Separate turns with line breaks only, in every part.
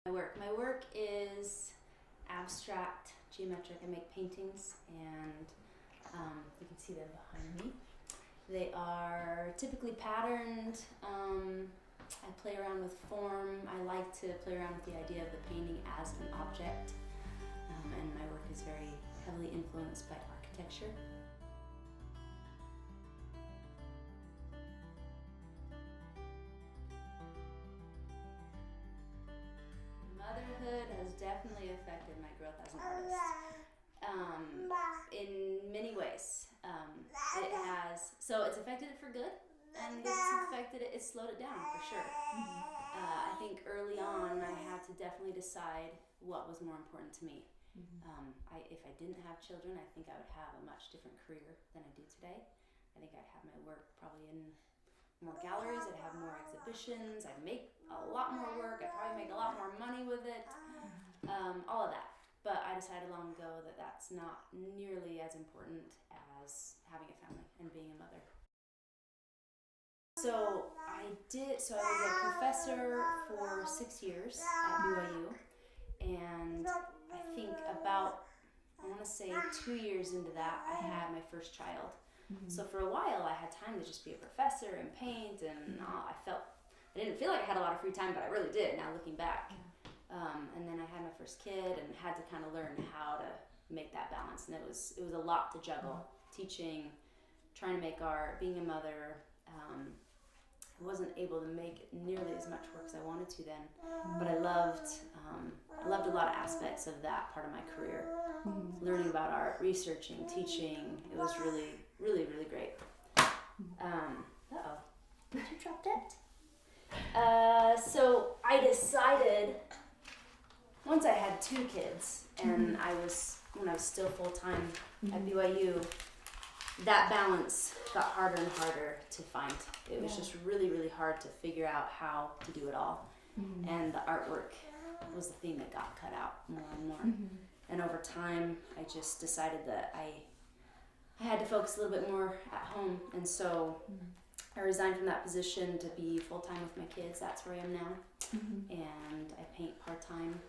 My work is abstract, geometric. I make paintings, and you can see them behind me. They are typically patterned. I play around with form. I like to play around with the idea of the painting as an object, and my work is very heavily influenced by architecture. Motherhood has definitely affected my growth as an artist in many ways. It has, so it's affected it for good, and it's slowed it down for sure. I think early on I had to definitely decide what was more important to me. If I didn't have children, I think I would have a much different career than I do today. I think I'd have my work probably in more galleries, I'd have more exhibitions, I'd make a lot more work, I'd probably make a lot more money with it, all of that. But I decided long ago that that's not nearly as important as having a family and being a mother. So I was a professor for 6 years at BYU, and I think about, I want to say 2 years into that, I had my first child. So for a while I had time to just be a professor and paint, and I didn't feel like I had a lot of free time, but I really did now looking back. And then I had my first kid and had to kind of learn how to make that balance, and it was a lot to juggle. Teaching, trying to make art, being a mother. I wasn't able to make nearly as much work as I wanted to then, but I loved a lot of aspects of that part of my career. Learning about art, researching, teaching. It was really, really, really great. Did you drop that? So I decided, once I had 2 kids, and when I was still full-time at BYU, that balance got harder and harder to find. It was just really, really hard to figure out how to do it all. And the artwork was the thing that got cut out more and more. And over time, I just decided that I had to focus a little bit more at home. And so I resigned from that position to be full-time with my kids. That's where I am now. And I paint part-time.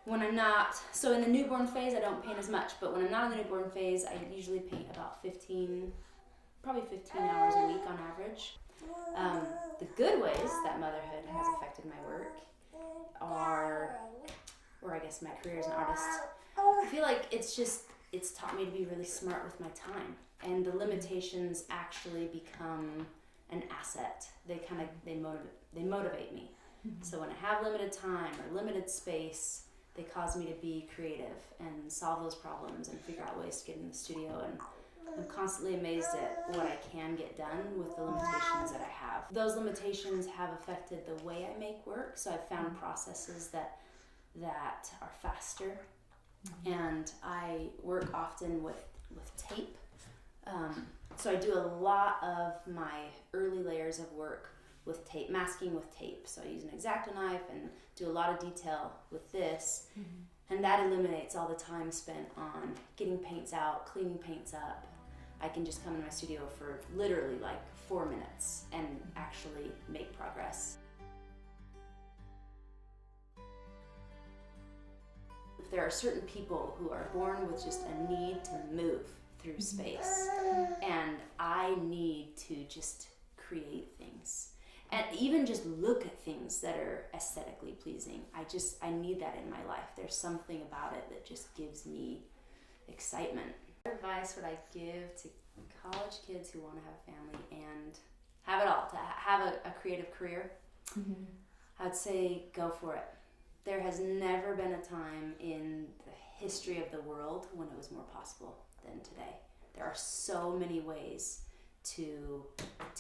When I'm not, so in the newborn phase, I don't paint as much, but when I'm not in the newborn phase, I usually paint about 15 hours a week on average. The good ways that motherhood has affected my work are, or I guess my career as an artist, I feel like it's taught me to be really smart with my time, and the limitations actually become an asset. They motivate me. So when I have limited time or limited space, they cause me to be creative and solve those problems and figure out ways to get in the studio. And I'm constantly amazed at what I can get done with the limitations that I have. Those limitations have affected the way I make work. So I've found processes that are faster. And I work often with tape. So I do a lot of my early layers of work with tape, masking with tape. So I use an X-Acto knife and do a lot of detail with this. And that eliminates all the time spent on getting paints out, cleaning paints up. I can just come in my studio for literally like 4 minutes and actually make progress. There are certain people who are born with just a need to move through space, and I need to just create things. And even just look at things that are aesthetically pleasing. I need that in my life. There's something about it that just gives me excitement. What advice would I give to college kids who want to have a family and have it all, to have a creative career? I'd say go for it. There has never been a time in the history of the world when it was more possible than today. There are so many ways to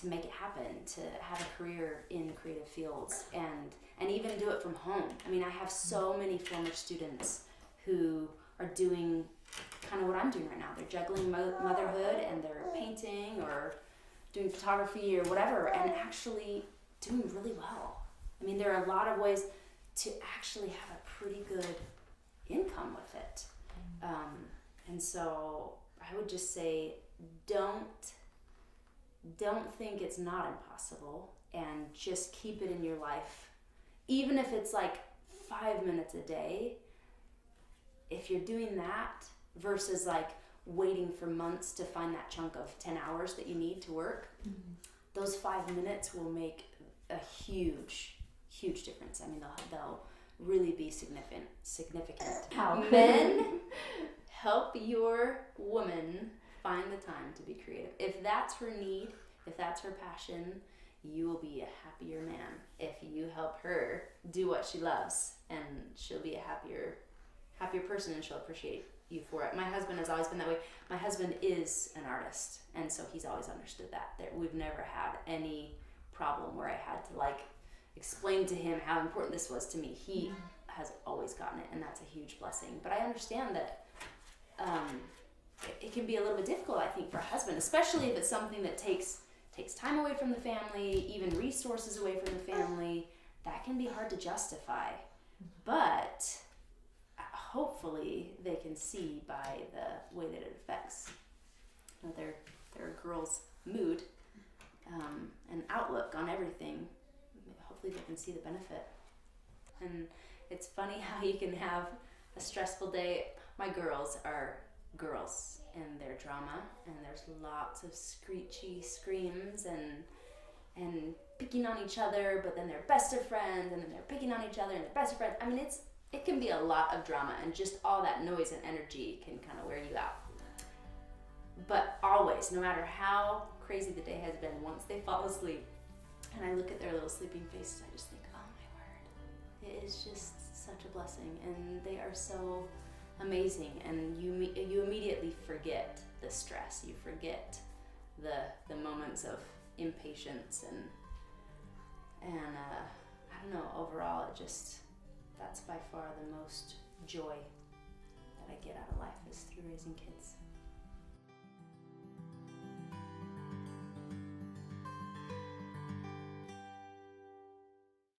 make it happen, to have a career in creative fields, and even do it from home. I mean, I have so many former students who are doing kind of what I'm doing right now. They're juggling motherhood, and they're painting or doing photography or whatever, and actually doing really well. I mean, there are a lot of ways to actually have a pretty good income with it. And so I would just say, don't think it's not impossible, and just keep it in your life. Even if it's like 5 minutes a day, if you're doing that versus like waiting for months to find that chunk of 10 hours that you need to work, those 5 minutes will make a huge difference. I mean, they'll really be significant.
How?
Men, help your woman find the time to be creative. If that's her need, if that's her passion, you will be a happier man. If you help her do what she loves, and she'll be a happier person, and she'll appreciate you for it. My husband has always been that way. My husband is an artist, and so he's always understood that we've never had any problem where I had to like explain to him how important this was to me. He has always gotten it, and that's a huge blessing. But I understand that it can be a little bit difficult, I think, for a husband, especially if it's something that takes time away from the family, even resources away from the family. That can be hard to justify. But hopefully they can see by the way that it affects their girl's mood and outlook on everything. Hopefully they can see the benefit. And it's funny how you can have a stressful day. My girls are girls and their drama, and there's lots of screechy screams and picking on each other, but then they're best of friends, and then they're picking on each other and they're best of friends. I mean, it can be a lot of drama, and just all that noise and energy can kind of wear you out. But always, no matter how crazy the day has been, once they fall asleep and I look at their little sleeping faces, I just think, oh my word, it is just such a blessing, and they are so amazing. And you immediately forget the stress, you forget the moments of impatience, and I don't know, overall that's by far the most joy that I get out of life is through raising kids.